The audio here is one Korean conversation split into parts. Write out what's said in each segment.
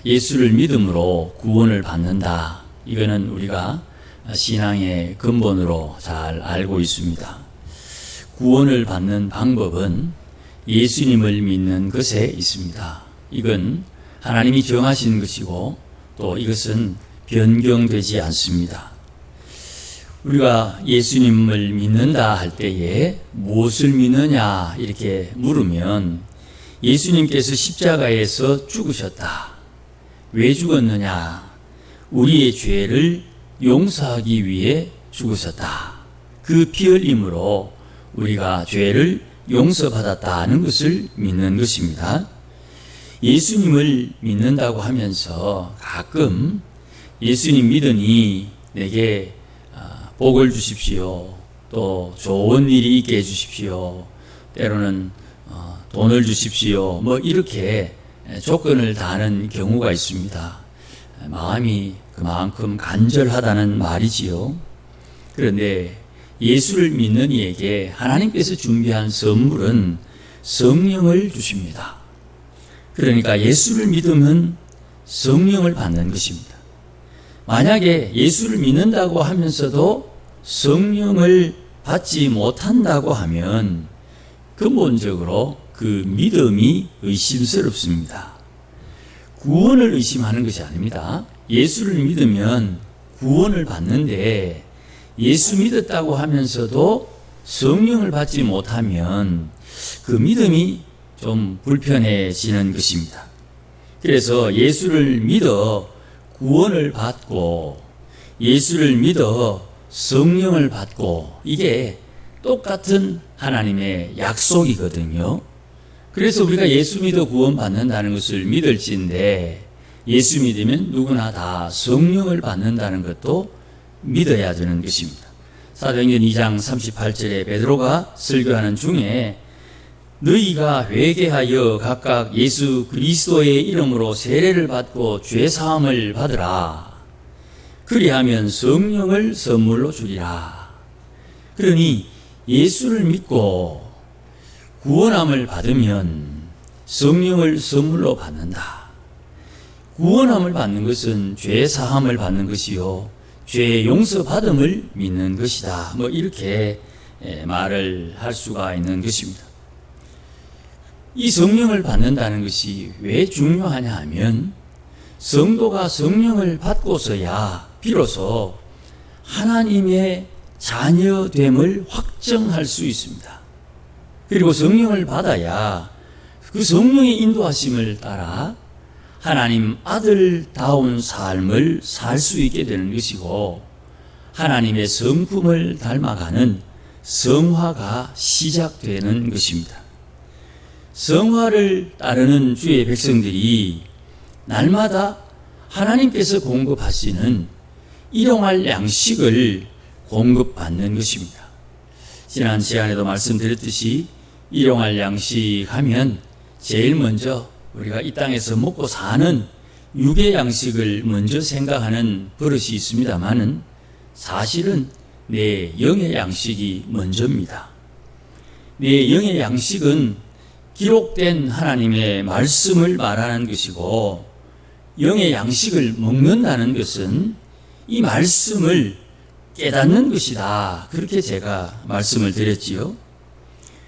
예수를 믿음으로 구원을 받는다. 이거는 우리가 신앙의 근본으로 잘 알고 있습니다. 구원을 받는 방법은 예수님을 믿는 것에 있습니다. 이건 하나님이 정하신 것이고 또 이것은 변경되지 않습니다. 우리가 예수님을 믿는다 할 때에 무엇을 믿느냐 이렇게 물으면 예수님께서 십자가에서 죽으셨다. 왜 죽었느냐? 우리의 죄를 용서하기 위해 죽으셨다. 그 피 흘림으로 우리가 죄를 용서받았다는 것을 믿는 것입니다. 예수님을 믿는다고 하면서 가끔 예수님 믿으니 내게 복을 주십시오. 또 좋은 일이 있게 해주십시오. 때로는 돈을 주십시오. 뭐 이렇게 조건을 다하는 경우가 있습니다. 마음이 그만큼 간절하다는 말이지요. 그런데 예수를 믿는 이에게 하나님께서 준비한 선물은 성령을 주십니다. 그러니까 예수를 믿으면 성령을 받는 것입니다. 만약에 예수를 믿는다고 하면서도 성령을 받지 못한다고 하면 근본적으로 그 믿음이 의심스럽습니다. 구원을 의심하는 것이 아닙니다. 예수를 믿으면 구원을 받는데 예수 믿었다고 하면서도 성령을 받지 못하면 그 믿음이 좀 불편해지는 것입니다. 그래서 예수를 믿어 구원을 받고 예수를 믿어 성령을 받고 이게 똑같은 하나님의 약속이거든요. 그래서 우리가 예수 믿어 구원 받는다는 것을 믿을지인데 예수 믿으면 누구나 다 성령을 받는다는 것도 믿어야 되는 것입니다. 사도행전 2장 38절에 베드로가 설교하는 중에 너희가 회개하여 각각 예수 그리스도의 이름으로 세례를 받고 죄 사함을 받으라. 그리하면 성령을 선물로 주리라. 그러니 예수를 믿고 구원함을 받으면 성령을 선물로 받는다. 구원함을 받는 것은 죄 사함을 받는 것이요 죄 용서받음을 믿는 것이다. 뭐 이렇게 말을 할 수가 있는 것입니다. 이 성령을 받는다는 것이 왜 중요하냐 하면 성도가 성령을 받고서야 비로소 하나님의 자녀됨을 확정할 수 있습니다. 그리고 성령을 받아야 그 성령의 인도하심을 따라 하나님 아들다운 삶을 살 수 있게 되는 것이고 하나님의 성품을 닮아가는 성화가 시작되는 것입니다. 성화를 따르는 주의 백성들이 날마다 하나님께서 공급하시는 일용할 양식을 공급받는 것입니다. 지난 시간에도 말씀드렸듯이 일용할 양식 하면 제일 먼저 우리가 이 땅에서 먹고 사는 육의 양식을 먼저 생각하는 버릇이 있습니다만은 사실은 내 영의 양식이 먼저입니다. 내 영의 양식은 기록된 하나님의 말씀을 말하는 것이고 영의 양식을 먹는다는 것은 이 말씀을 깨닫는 것이다. 그렇게 제가 말씀을 드렸지요.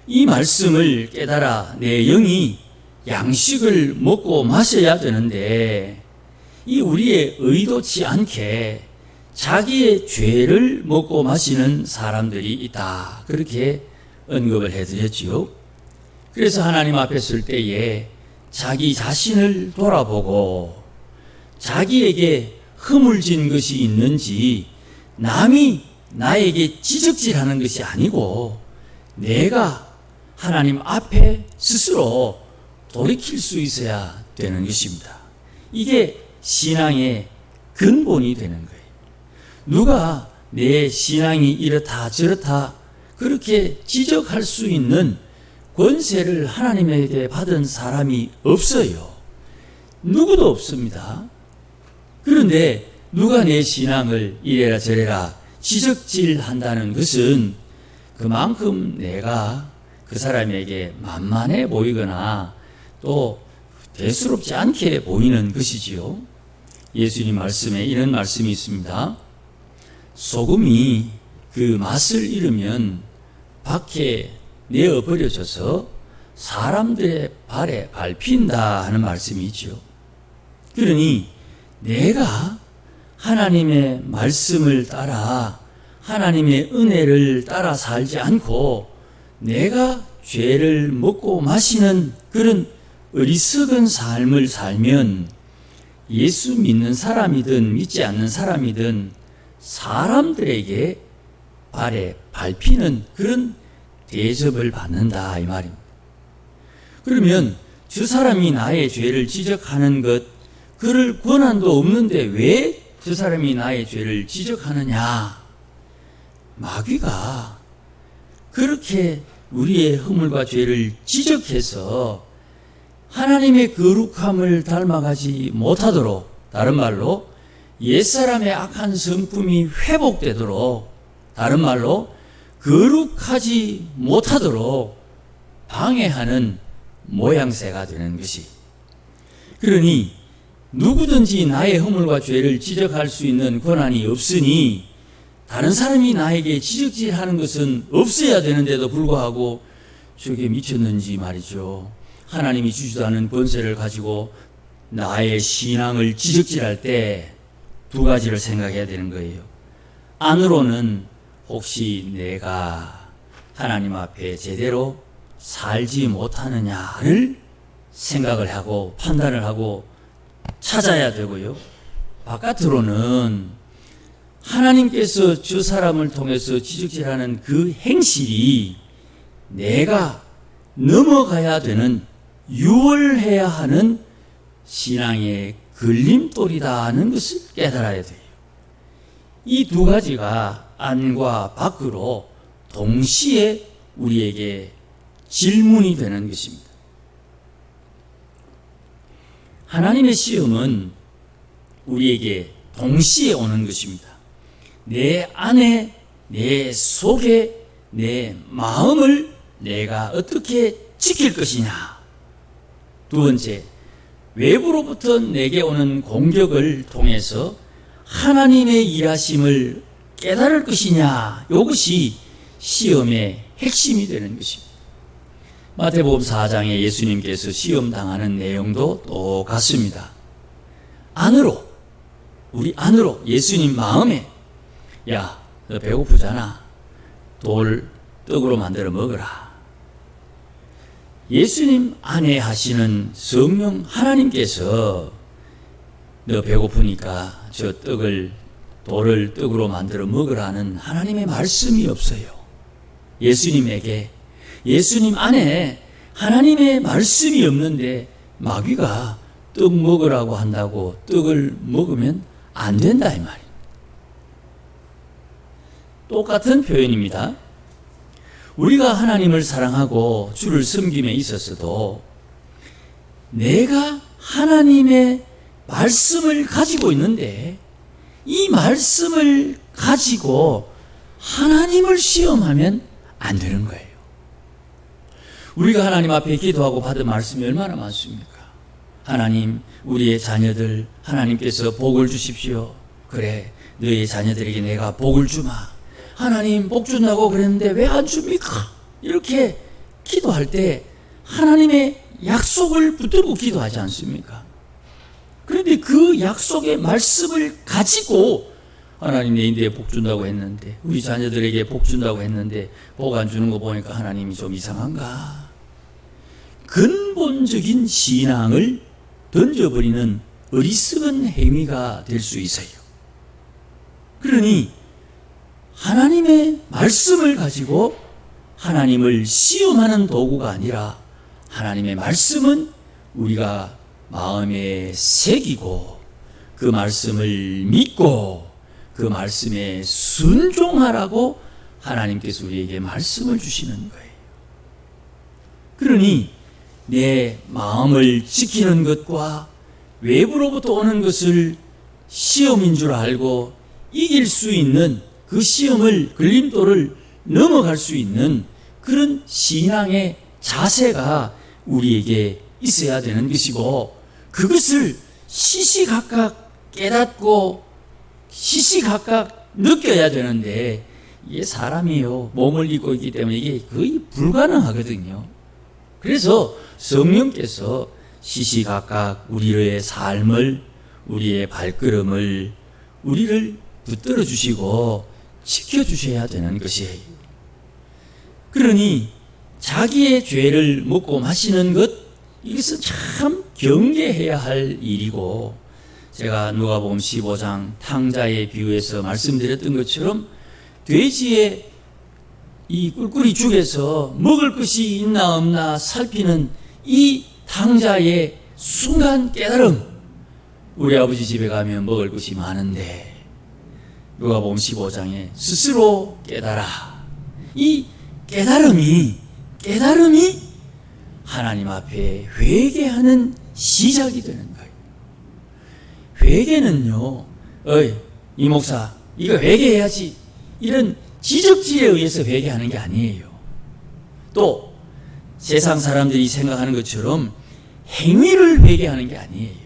이 말씀을 깨달아 내 영이 양식을 먹고 마셔야 되는데 이 우리의 의도치 않게 자기의 죄를 먹고 마시는 사람들이 있다. 그렇게 언급을 해드렸지요. 그래서 하나님 앞에 설 때에 자기 자신을 돌아보고 자기에게 허물진 것이 있는지 남이 나에게 지적질하는 것이 아니고 내가 하나님 앞에 스스로 돌이킬 수 있어야 되는 것입니다. 이게 신앙의 근본이 되는 거예요. 누가 내 신앙이 이렇다 저렇다 그렇게 지적할 수 있는 권세를 하나님에게 받은 사람이 없어요. 누구도 없습니다. 그런데 누가 내 신앙을 이래라 저래라 지적질한다는 것은 그만큼 내가 그 사람에게 만만해 보이거나 또 대수롭지 않게 보이는 것이지요. 예수님 말씀에 이런 말씀이 있습니다. 소금이 그 맛을 잃으면 밖에 내어버려져서 사람들의 발에 밟힌다 하는 말씀이 있죠. 그러니 내가 하나님의 말씀을 따라 하나님의 은혜를 따라 살지 않고 내가 죄를 먹고 마시는 그런 어리석은 삶을 살면 예수 믿는 사람이든 믿지 않는 사람이든 사람들에게 발에 밟히는 그런 대접을 받는다 이 말입니다. 그러면 저 사람이 나의 죄를 지적하는 것, 그럴 권한도 없는데 왜 저 사람이 나의 죄를 지적하느냐? 마귀가 그렇게 우리의 허물과 죄를 지적해서 하나님의 거룩함을 닮아가지 못하도록, 다른 말로 옛사람의 악한 성품이 회복되도록, 다른 말로 거룩하지 못하도록 방해하는 모양새가 되는 것이. 그러니 누구든지 나의 허물과 죄를 지적할 수 있는 권한이 없으니 다른 사람이 나에게 지적질하는 것은 없어야 되는데도 불구하고 저게 미쳤는지 말이죠. 하나님이 주지도 않은 권세를 가지고 나의 신앙을 지적질할 때 두 가지를 생각해야 되는 거예요. 안으로는 혹시 내가 하나님 앞에 제대로 살지 못하느냐를 생각을 하고 판단을 하고 찾아야 되고요. 바깥으로는 하나님께서 저 사람을 통해서 지적질하는 그 행실이 내가 넘어가야 되는, 유월해야 하는 신앙의 걸림돌이다 하는 것을 깨달아야 돼요. 이 두 가지가 안과 밖으로 동시에 우리에게 질문이 되는 것입니다. 하나님의 시험은 우리에게 동시에 오는 것입니다. 내 안에, 내 속에, 내 마음을 내가 어떻게 지킬 것이냐. 두 번째, 외부로부터 내게 오는 공격을 통해서 하나님의 일하심을 깨달을 것이냐. 이것이 시험의 핵심이 되는 것입니다. 마태복음 4장에 예수님께서 시험당하는 내용도 똑같습니다. 안으로, 우리 안으로, 예수님 마음에, 야, 너 배고프잖아. 돌 떡으로 만들어 먹어라. 예수님 안에 하시는 성령 하나님께서 너 배고프니까 저 돌을 떡으로 만들어 먹으라는 하나님의 말씀이 없어요. 예수님에게, 예수님 안에 하나님의 말씀이 없는데 마귀가 떡 먹으라고 한다고 떡을 먹으면 안 된다 이 말이에요. 똑같은 표현입니다. 우리가 하나님을 사랑하고 주를 섬김에 있어서도 내가 하나님의 말씀을 가지고 있는데 이 말씀을 가지고 하나님을 시험하면 안 되는 거예요. 우리가 하나님 앞에 기도하고 받은 말씀이 얼마나 많습니까? 하나님, 우리의 자녀들 하나님께서 복을 주십시오. 그래, 너의 자녀들에게 내가 복을 주마. 하나님 복 준다고 그랬는데 왜 안 줍니까? 이렇게 기도할 때 하나님의 약속을 붙들고 기도하지 않습니까? 그런데 그 약속의 말씀을 가지고 하나님 내 인대에 복 준다고 했는데, 우리 자녀들에게 복 준다고 했는데 복 안 주는 거 보니까 하나님이 좀 이상한가? 근본적인 신앙을 던져버리는 어리석은 행위가 될 수 있어요. 그러니 하나님의 말씀을 가지고 하나님을 시험하는 도구가 아니라 하나님의 말씀은 우리가 마음에 새기고 그 말씀을 믿고 그 말씀에 순종하라고 하나님께서 우리에게 말씀을 주시는 거예요. 그러니 내 마음을 지키는 것과 외부로부터 오는 것을 시험인 줄 알고 이길 수 있는 그 시험을, 걸림돌을 넘어갈 수 있는 그런 신앙의 자세가 우리에게 있어야 되는 것이고, 그것을 시시각각 깨닫고 시시각각 느껴야 되는데, 이게 사람이요 몸을 입고 있기 때문에 이게 거의 불가능하거든요. 그래서 성령께서 시시각각 우리의 삶을, 우리의 발걸음을, 우리를 붙들어 주시고 지켜주셔야 되는 것이에요. 그러니 자기의 죄를 먹고 마시는 것, 이것은 참 경계해야 할 일이고, 제가 누가복음 15장 탕자의 비유에서 말씀드렸던 것처럼 돼지의 이 꿀꿀이 죽에서 먹을 것이 있나 없나 살피는 이 탕자의 순간 깨달음, 우리 아버지 집에 가면 먹을 것이 많은데, 누가복음 15장에 스스로 깨달아. 이 깨달음이 하나님 앞에 회개하는 시작이 되는 거예요. 회개는요, 이 목사 이거 회개해야지, 이런 지적질에 의해서 회개하는 게 아니에요. 또 세상 사람들이 생각하는 것처럼 행위를 회개하는 게 아니에요.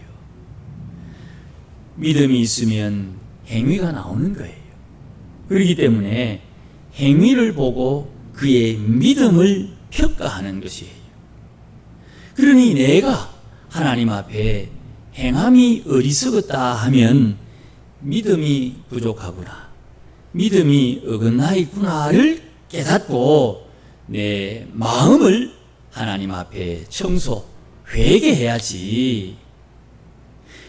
믿음이 있으면 행위가 나오는 거예요. 그렇기 때문에 행위를 보고 그의 믿음을 평가하는 것이에요. 그러니 내가 하나님 앞에 행함이 어리석었다 하면 믿음이 부족하구나, 믿음이 어긋나 있구나를 깨닫고 내 마음을 하나님 앞에 청소, 회개해야지.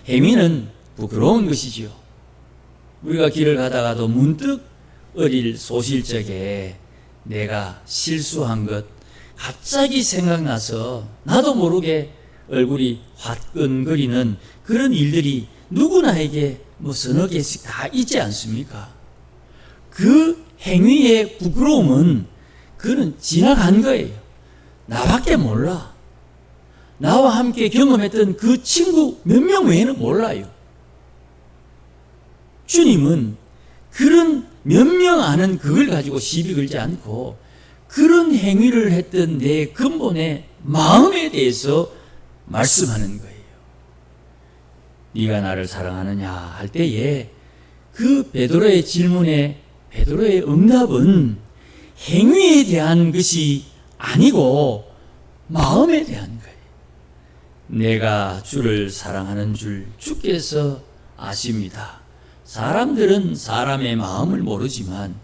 행위는 부끄러운 것이지요. 우리가 길을 가다가도 문득 어릴 소실적에 내가 실수한 것 갑자기 생각나서 나도 모르게 얼굴이 화끈거리는 그런 일들이 누구나에게 서너 개씩 다 있지 않습니까? 그 행위의 부끄러움은 그는 지나간 거예요. 나밖에 몰라. 나와 함께 경험했던 그 친구 몇 명 외에는 몰라요. 주님은 그런 몇 명 아는 그걸 가지고 시비 걸지 않고 그런 행위를 했던 내 근본의 마음에 대해서 말씀하는 거예요. 네가 나를 사랑하느냐 할 때에 그 베드로의 질문에 베드로의 응답은 행위에 대한 것이 아니고 마음에 대한 거예요. 내가 주를 사랑하는 줄 주께서 아십니다. 사람들은 사람의 마음을 모르지만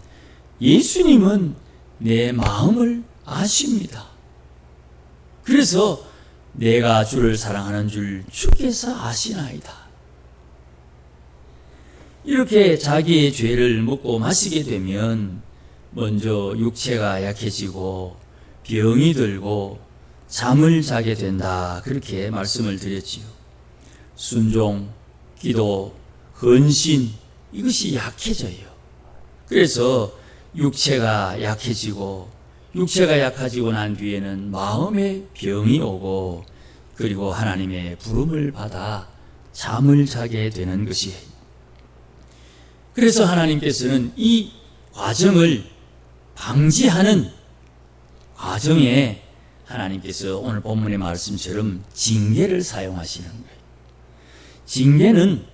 예수님은 내 마음을 아십니다. 그래서 내가 주를 사랑하는 줄 주께서 아시나이다. 이렇게 자기의 죄를 먹고 마시게 되면 먼저 육체가 약해지고 병이 들고 잠을 자게 된다, 그렇게 말씀을 드렸지요. 순종, 기도, 헌신, 이것이 약해져요. 그래서 육체가 약해지고, 육체가 약해지고 난 뒤에는 마음의 병이 오고, 그리고 하나님의 부름을 받아 잠을 자게 되는 것이에요. 그래서 하나님께서는 이 과정을 방지하는 과정에 하나님께서 오늘 본문의 말씀처럼 징계를 사용하시는 거예요. 징계는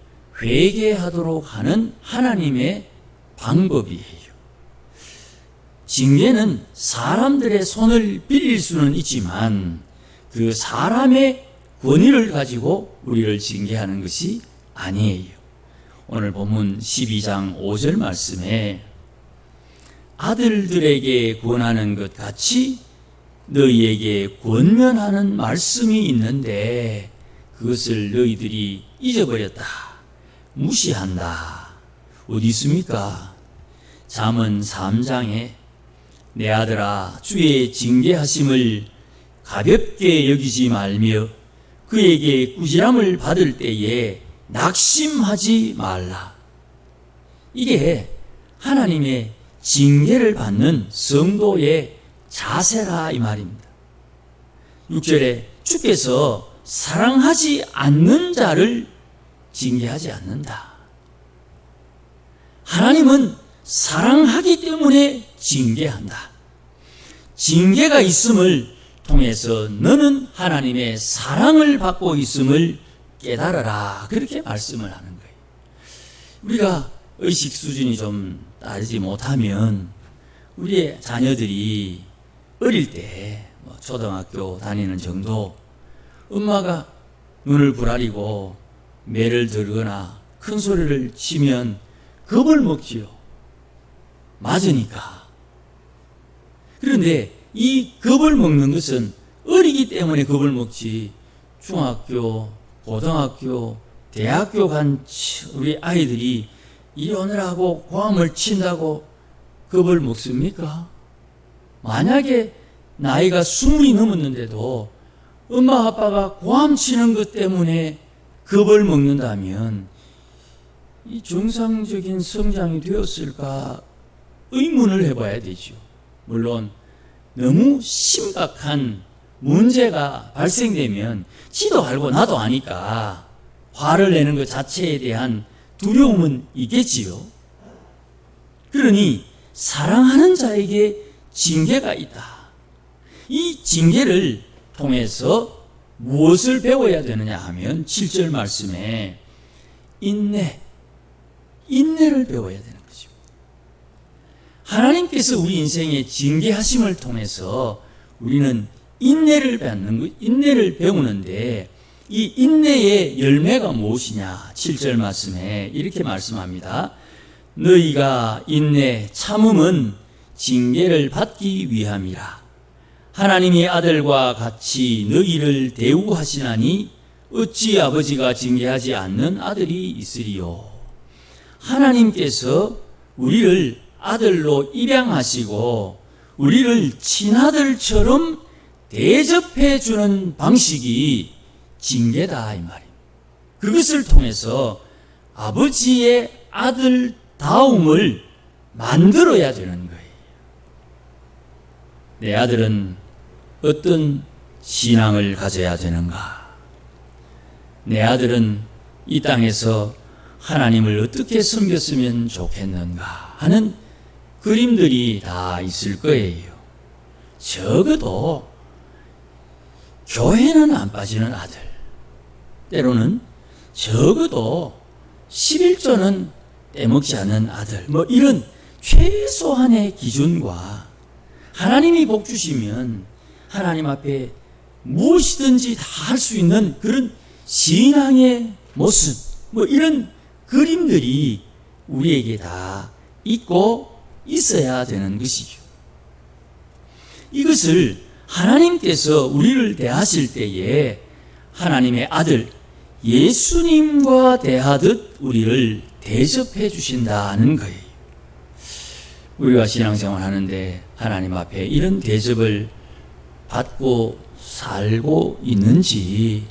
회개하도록 하는 하나님의 방법이에요. 징계는 사람들의 손을 빌릴 수는 있지만 그 사람의 권위를 가지고 우리를 징계하는 것이 아니에요. 오늘 본문 12장 5절 말씀에 아들들에게 권하는 것 같이 너희에게 권면하는 말씀이 있는데 그것을 너희들이 잊어버렸다, 무시한다. 어디 있습니까? 잠언 3장에 내 아들아 주의 징계하심을 가볍게 여기지 말며 그에게 꾸지람을 받을 때에 낙심하지 말라. 이게 하나님의 징계를 받는 성도의 자세라 이 말입니다. 6절에 주께서 사랑하지 않는 자를 징계하지 않는다. 하나님은 사랑하기 때문에 징계한다. 징계가 있음을 통해서 너는 하나님의 사랑을 받고 있음을 깨달아라. 그렇게 말씀을 하는 거예요. 우리가 의식 수준이 좀 따르지 못하면 우리의 자녀들이 어릴 때 초등학교 다니는 정도 엄마가 눈을 부라리고 매를 들거나 큰 소리를 치면 겁을 먹지요. 맞으니까. 그런데 이 겁을 먹는 것은 어리기 때문에 겁을 먹지, 중학교, 고등학교, 대학교 간 우리 아이들이 이혼을 고함을 친다고 겁을 먹습니까? 만약에 나이가 20이 넘었는데도 엄마 아빠가 고함 치는 것 때문에 겁을 먹는다면 이 정상적인 성장이 되었을까 의문을 해봐야 되죠. 물론 너무 심각한 문제가 발생되면 지도 알고 나도 아니까 화를 내는 것 자체에 대한 두려움은 있겠지요. 그러니 사랑하는 자에게 징계가 있다. 이 징계를 통해서 무엇을 배워야 되느냐 하면 7절 말씀에 인내를 배워야 되는 것입니다. 하나님께서 우리 인생의 징계하심을 통해서 우리는 인내를 배우는데 이 인내의 열매가 무엇이냐? 7절 말씀에 이렇게 말씀합니다. 너희가 인내 참음은 징계를 받기 위함이라. 하나님의 아들과 같이 너희를 대우하시나니 어찌 아버지가 징계하지 않는 아들이 있으리요. 하나님께서 우리를 아들로 입양하시고 우리를 친아들처럼 대접해 주는 방식이 징계다 이 말입니다. 그것을 통해서 아버지의 아들다움을 만들어야 되는 거예요. 내 아들은 어떤 신앙을 가져야 되는가? 내 아들은 이 땅에서 하나님을 어떻게 섬겼으면 좋겠는가 하는 그림들이 다 있을 거예요. 적어도 교회는 안 빠지는 아들, 때로는 적어도 11조는 떼먹지 않는 아들, 이런 최소한의 기준과 하나님이 복 주시면 하나님 앞에 무엇이든지 다 할 수 있는 그런 신앙의 모습, 이런 그림들이 우리에게 다 있고 있어야 되는 것이죠. 이것을 하나님께서 우리를 대하실 때에 하나님의 아들 예수님과 대하듯 우리를 대접해 주신다는 거예요. 우리가 신앙생활 하는데 하나님 앞에 이런 대접을 받고 살고 있는지,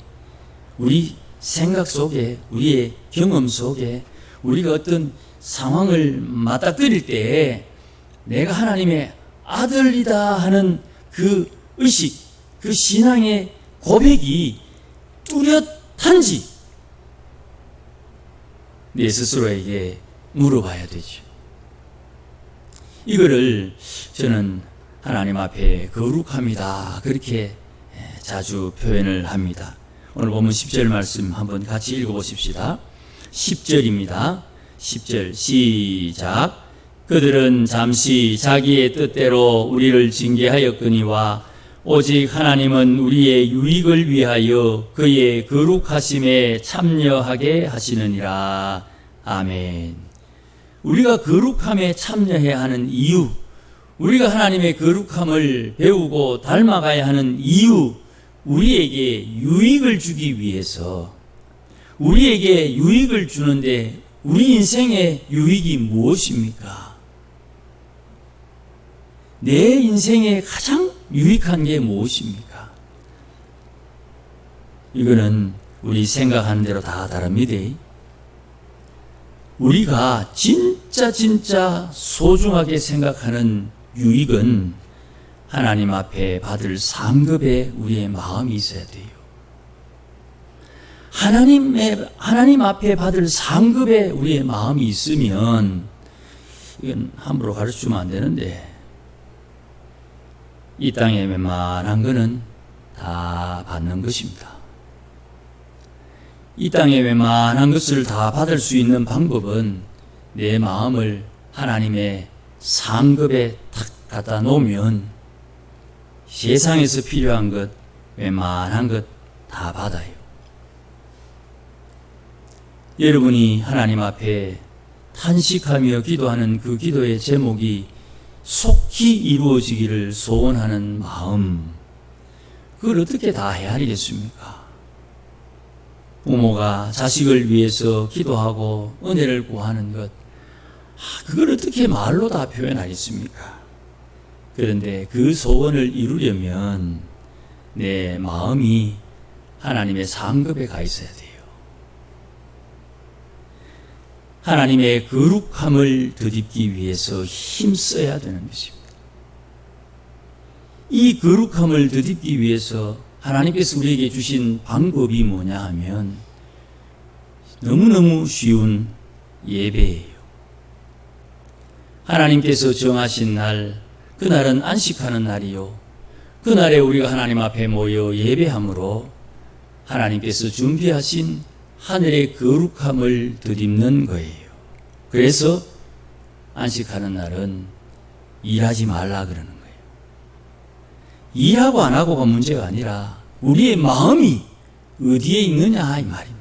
우리 생각 속에, 우리의 경험 속에 우리가 어떤 상황을 맞닥뜨릴 때 내가 하나님의 아들이다 하는 그 의식, 그 신앙의 고백이 뚜렷한지 내 스스로에게 물어봐야 되죠. 이거를 저는 하나님 앞에 거룩함이다 그렇게 자주 표현을 합니다. 오늘 보면 10절 말씀 한번 같이 읽어보십시다. 10절입니다. 10절 시작. 그들은 잠시 자기의 뜻대로 우리를 징계하였거니와 오직 하나님은 우리의 유익을 위하여 그의 거룩하심에 참여하게 하시느니라. 아멘. 우리가 거룩함에 참여해야 하는 이유, 우리가 하나님의 거룩함을 배우고 닮아가야 하는 이유, 우리에게 유익을 주기 위해서, 우리에게 유익을 주는데 우리 인생의 유익이 무엇입니까? 내 인생에 가장 유익한 게 무엇입니까? 이거는 우리 생각하는 대로 다 다릅니다. 우리가 진짜 소중하게 생각하는 유익은 하나님 앞에 받을 상급에 우리의 마음이 있어야 돼요. 하나님 앞에 받을 상급에 우리의 마음이 있으면, 이건 함부로 가르치면 안 되는데, 이 땅에 웬만한 거는 다 받는 것입니다. 이 땅에 웬만한 것을 다 받을 수 있는 방법은 내 마음을 하나님의 상급에 탁 갖다 놓으면 세상에서 필요한 것, 웬만한 것 다 받아요. 여러분이 하나님 앞에 탄식하며 기도하는 그 기도의 제목이 속히 이루어지기를 소원하는 마음, 그걸 어떻게 다 헤아리겠습니까? 부모가 자식을 위해서 기도하고 은혜를 구하는 것, 그걸 어떻게 말로 다 표현하겠습니까? 그런데 그 소원을 이루려면 내 마음이 하나님의 상급에 가 있어야 돼요. 하나님의 거룩함을 덧입기 위해서 힘써야 되는 것입니다. 이 거룩함을 덧입기 위해서 하나님께서 우리에게 주신 방법이 뭐냐 하면 너무너무 쉬운 예배예요. 하나님께서 정하신 날, 그날은 안식하는 날이요, 그날에 우리가 하나님 앞에 모여 예배함으로 하나님께서 준비하신 하늘의 거룩함을 덧입는 거예요. 그래서 안식하는 날은 일하지 말라 그러는 거예요. 일하고 안 하고가 문제가 아니라 우리의 마음이 어디에 있느냐 이 말입니다.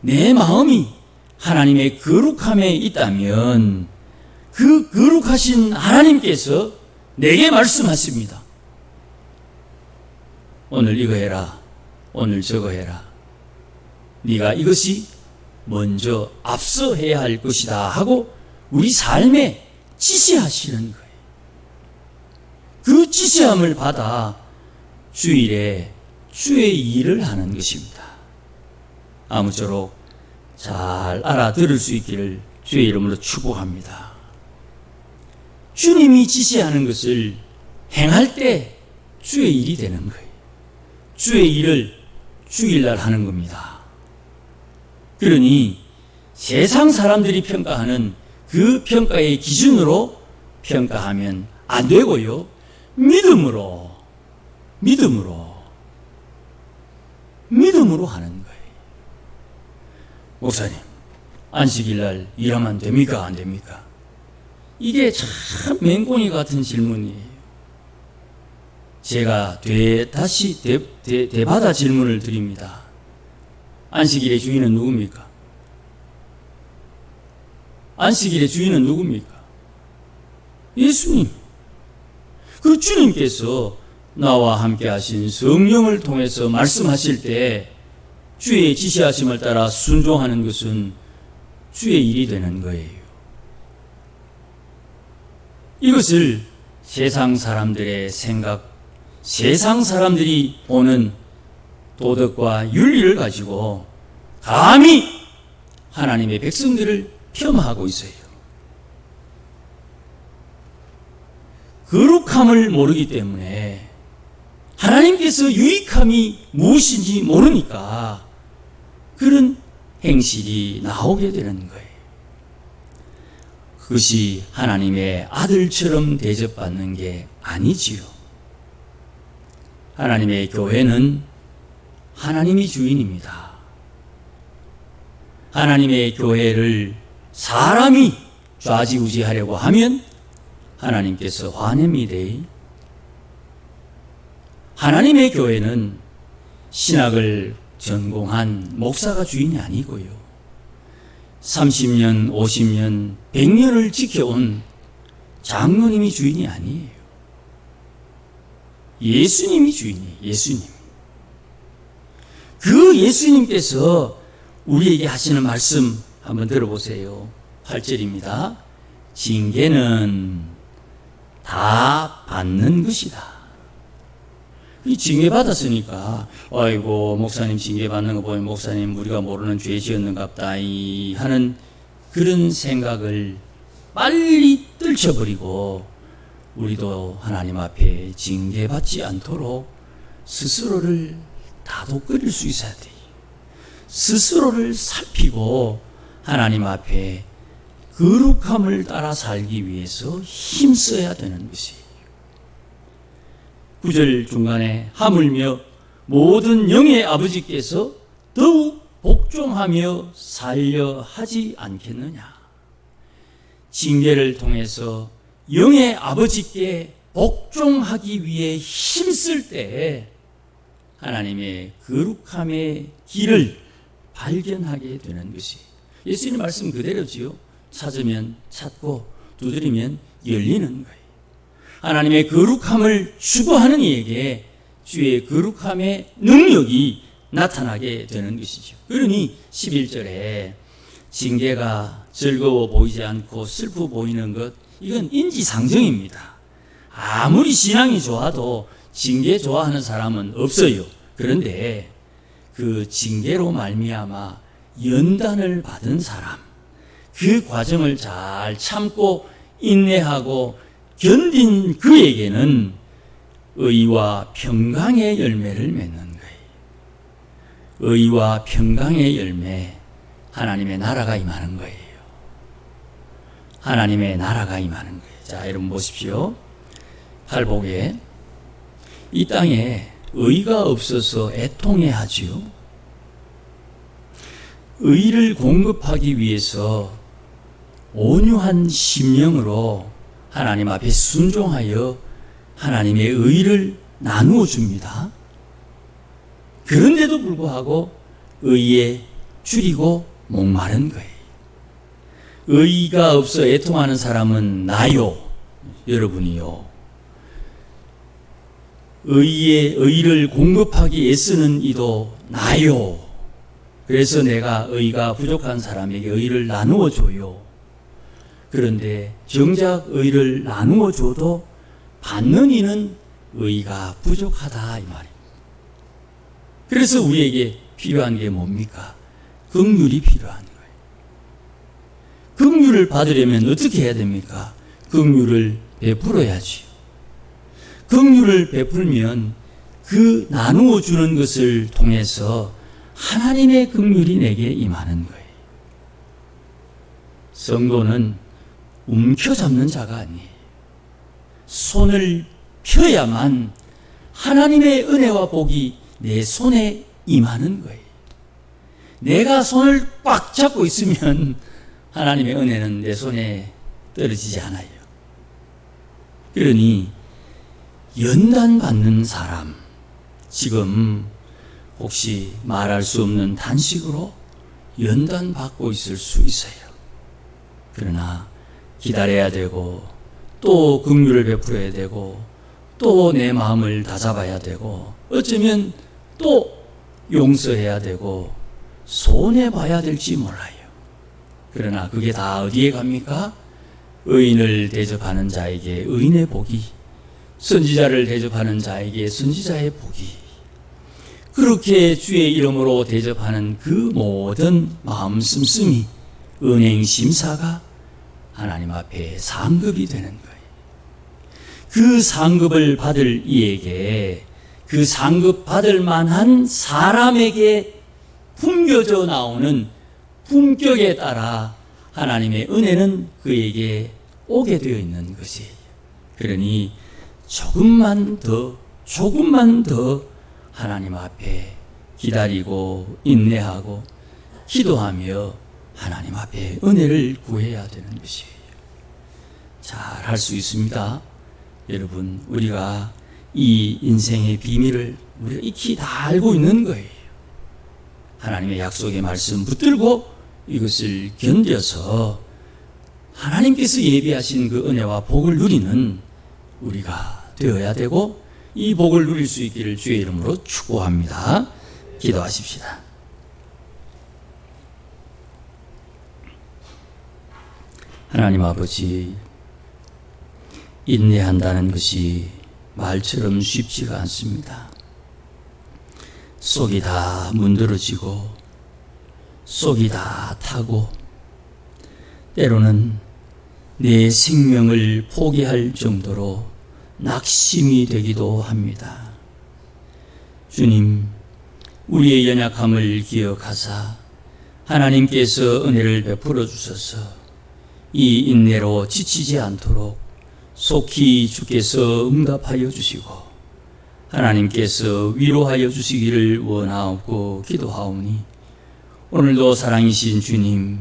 내 마음이 하나님의 거룩함에 있다면 그 거룩하신 하나님께서 내게 말씀하십니다. 오늘 이거 해라, 오늘 저거 해라. 네가 이것이 먼저 앞서 해야 할 것이다 하고 우리 삶에 지시하시는 거예요. 그 지시함을 받아 주일에 주의 일을 하는 것입니다. 아무쪼록 잘 알아들을 수 있기를 주의 이름으로 축복합니다. 주님이 지시하는 것을 행할 때 주의 일이 되는 거예요. 주의 일을 주일날 하는 겁니다. 그러니 세상 사람들이 평가하는 그 평가의 기준으로 평가하면 안 되고요. 믿음으로 하는 거예요. 목사님, 안식일날 일하면 됩니까? 안 됩니까? 이게 참 맹꽁이 같은 질문이에요. 제가 다시 대받아 질문을 드립니다. 안식일의 주인은 누굽니까? 안식일의 주인은 누굽니까? 예수님. 그 주님께서 나와 함께 하신 성령을 통해서 말씀하실 때 주의 지시하심을 따라 순종하는 것은 주의 일이 되는 거예요. 이것을 세상 사람들의 생각, 세상 사람들이 보는 도덕과 윤리를 가지고 감히 하나님의 백성들을 폄하하고 있어요. 거룩함을 모르기 때문에 하나님께서 유익함이 무엇인지 모르니까 그런 행실이 나오게 되는 거예요. 그것이 하나님의 아들처럼 대접받는 게 아니지요. 하나님의 교회는 하나님이 주인입니다. 하나님의 교회를 사람이 좌지우지하려고 하면 하나님께서 화냅니다. 하나님의 교회는 신학을 전공한 목사가 주인이 아니고요. 30년, 50년, 100년을 지켜온 장로님이 주인이 아니에요. 예수님이 주인이에요. 예수님. 그 예수님께서 우리에게 하시는 말씀 한번 들어보세요. 8절입니다. 징계는 다 받는 것이다. 이 징계 받았으니까 아이고 목사님 징계 받는 거 보면 목사님 우리가 모르는 죄 지었는갑다 하는 그런 생각을 빨리 떨쳐버리고 우리도 하나님 앞에 징계받지 않도록 스스로를 다독거릴 수 있어야 돼요. 스스로를 살피고 하나님 앞에 거룩함을 따라 살기 위해서 힘써야 되는 것이에요. 9절 중간에 하물며 모든 영의 아버지께서 더욱 복종하며 살려 하지 않겠느냐. 징계를 통해서 영의 아버지께 복종하기 위해 힘쓸 때 하나님의 거룩함의 길을 발견하게 되는 것이 예수님 말씀 그대로지요. 찾으면 찾고 두드리면 열리는 거예요. 하나님의 거룩함을 추구하는 이에게 주의 거룩함의 능력이 나타나게 되는 것이죠. 그러니 11절에 징계가 즐거워 보이지 않고 슬퍼 보이는 것, 이건 인지상정입니다. 아무리 신앙이 좋아도 징계 좋아하는 사람은 없어요. 그런데 그 징계로 말미암아 연단을 받은 사람, 그 과정을 잘 참고 인내하고 견딘 그에게는 의와 평강의 열매를 맺는 거예요. 의와 평강의 열매, 하나님의 나라가 임하는 거예요. 하나님의 나라가 임하는 거예요. 자, 여러분 보십시오. 팔복에 이 땅에 의가 없어서 애통해 하지요. 의를 공급하기 위해서 온유한 심령으로 하나님 앞에 순종하여 하나님의 의를 나누어 줍니다. 그런데도 불구하고 의에 줄이고 목마른 거예요. 의가 없어 애통하는 사람은 나요. 여러분이요. 의를 공급하기 애쓰는 이도 나요. 그래서 내가 의가 부족한 사람에게 의를 나누어 줘요. 그런데 정작 의를 나누어 줘도 받는 이는 의가 부족하다 이 말입니다. 그래서 우리에게 필요한 게 뭡니까? 긍휼이 필요한 거예요. 긍휼을 받으려면 어떻게 해야 됩니까? 긍휼을 베풀어야지요. 긍휼을 베풀면 그 나누어 주는 것을 통해서 하나님의 긍휼이 내게 임하는 거예요. 성도는 움켜잡는 자가 아니에요. 손을 펴야만 하나님의 은혜와 복이 내 손에 임하는 거예요. 내가 손을 꽉 잡고 있으면 하나님의 은혜는 내 손에 떨어지지 않아요. 그러니 연단받는 사람, 지금 혹시 말할 수 없는 단식으로 연단받고 있을 수 있어요. 그러나 기다려야 되고 또 긍휼을 베풀어야 되고 또 내 마음을 다잡아야 되고 어쩌면 또 용서해야 되고 손해봐야 될지 몰라요. 그러나 그게 다 어디에 갑니까? 의인을 대접하는 자에게 의인의 복이, 선지자를 대접하는 자에게 선지자의 복이, 그렇게 주의 이름으로 대접하는 그 모든 마음 씀씀이 은행 심사가 하나님 앞에 상급이 되는 거예요. 그 상급을 받을 이에게, 그 상급 받을 만한 사람에게 품겨져 나오는 품격에 따라 하나님의 은혜는 그에게 오게 되어 있는 것이에요. 그러니 조금만 더 하나님 앞에 기다리고 인내하고 기도하며 하나님 앞에 은혜를 구해야 되는 것이에요. 잘 할 수 있습니다. 여러분, 우리가 이 인생의 비밀을 우리가 익히 다 알고 있는 거예요. 하나님의 약속의 말씀 붙들고 이것을 견뎌서 하나님께서 예비하신 그 은혜와 복을 누리는 우리가 되어야 되고, 이 복을 누릴 수 있기를 주의 이름으로 축복합니다. 기도하십시다. 하나님 아버지, 인내한다는 것이 말처럼 쉽지가 않습니다. 속이 다 문드러지고 속이 다 타고 때로는 내 생명을 포기할 정도로 낙심이 되기도 합니다. 주님, 우리의 연약함을 기억하사 하나님께서 은혜를 베풀어 주셔서 이 인내로 지치지 않도록 속히 주께서 응답하여 주시고 하나님께서 위로하여 주시기를 원하옵고 기도하오니 오늘도 사랑이신 주님,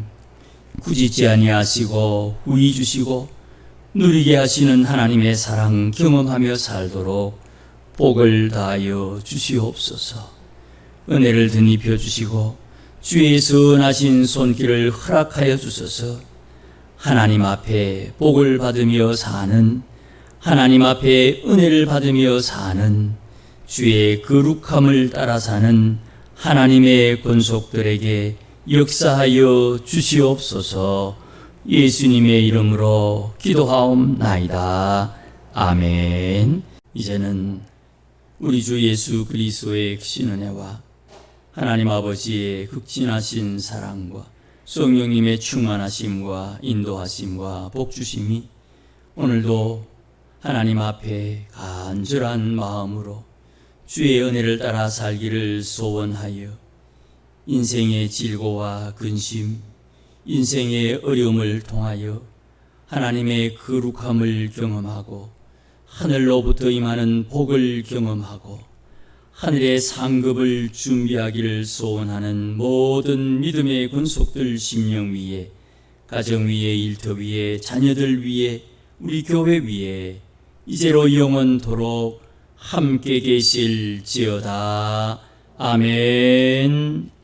꾸짖지 아니하시고 후히 주시고 누리게 하시는 하나님의 사랑 경험하며 살도록 복을 다하여 주시옵소서. 은혜를 드니펴 주시고 주의 선하신 손길을 허락하여 주소서. 하나님 앞에 복을 받으며 사는, 하나님 앞에 은혜를 받으며 사는, 주의 거룩함을 따라 사는 하나님의 권속들에게 역사하여 주시옵소서. 예수님의 이름으로 기도하옵나이다. 아멘. 이제는 우리 주 예수 그리스도의 크신 은혜와 하나님 아버지의 극진하신 사랑과 성령님의 충만하심과 인도하심과 복주심이 오늘도 하나님 앞에 간절한 마음으로 주의 은혜를 따라 살기를 소원하여 인생의 질고와 근심, 인생의 어려움을 통하여 하나님의 거룩함을 경험하고 하늘로부터 임하는 복을 경험하고 하늘의 상급을 준비하기를 소원하는 모든 믿음의 권속들 심령 위에, 가정 위에, 일터 위에, 자녀들 위에, 우리 교회 위에 이제로 영원토록 함께 계실지어다. 아멘.